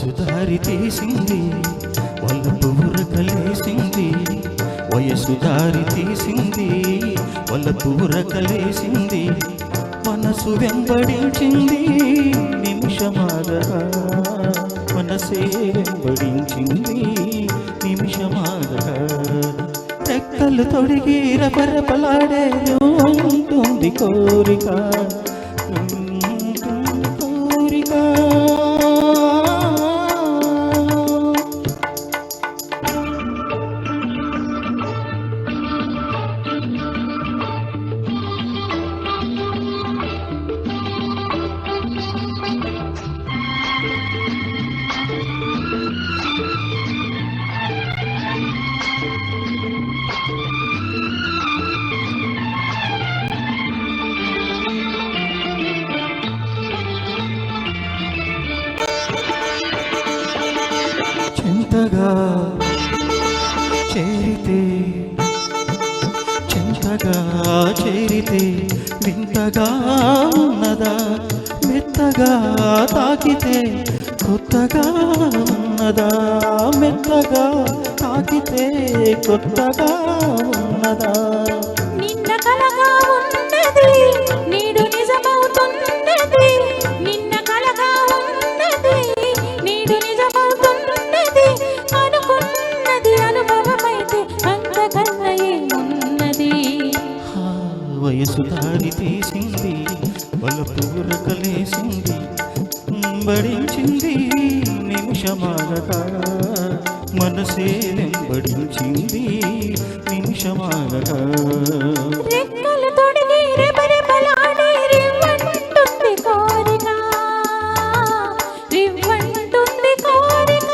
వయసు దారి తీసింది వలపు ఉరకలేసింది వయసు దారి తీసింది వలపు ఉరకలేసింది మనసు వెంబడించింది నిమిషమాగా మనసే వెంబడించింది నిమిషమాగా రెక్కలు తొడిగి రపరపలాడే ఉంటుంది కోరిక కోరిక చింతగా చేరితే చింతగా చేరితే వింతగా ఉన్నదా మెత్తగా తాకితే కొత్తగా ఉన్నదా మెత్తగా తాకితే కొత్తగా ఉన్నదా నిన్న కలగా ఉన్నది నీడు నిజమవుతున్నది నిన్న కలగా ఉన్నది నీడు నిజమవుతున్నది అనుకున్నది అనుభవమైతే అంతకన్నా ఏమున్నది వయసు దారి తీసింది వలపు ఉరకలేసింది వెంబడించింది నిమిషమాగగా మనసే వెంబడించింది నిమిషమాగగా రెక్కలు తొడిగి రెపరెపలాడే రివ్వంటుంది కోరిక రివ్వంటుంది కోరిక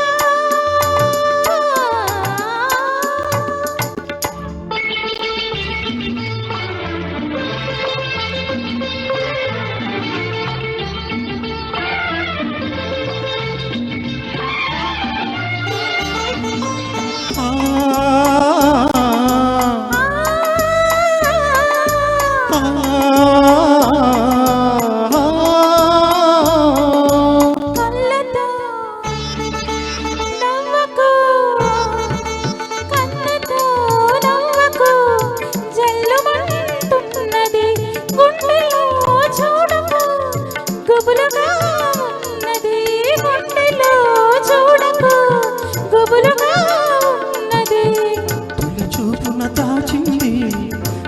కళ్ళతో నవ్వకు కళ్ళతో నవ్వకు జల్లుమంటున్నది గుండెలో చూడకు గుబులుగా ఉన్నది గుండెలో చూడకు గుబులుగా ఉన్నది తొలి చూపున దాచింది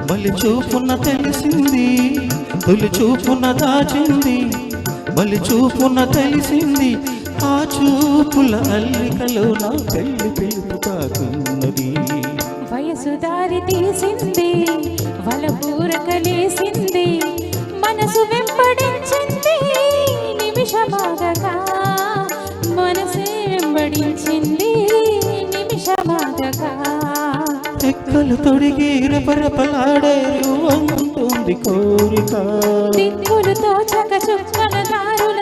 బలి చూపున తెలిసింది తొలి చూపున దాచింది బలి చూపున తెలిసింది ఆ చూపుల అల్లికలో నా పెళ్లి పిలుపు తాకున్నది వయసు దారి తీసింది వలపూరకలేసింది మనసు వెంబడించింది నిమిషమాగగా మనసే వెంబడించింది నిమిషమాగగా రెక్కలు తొడిగి రెపరెపలాడే ఉంటుంది కోరిక దిక్కులతో చక చుక్కల దారుల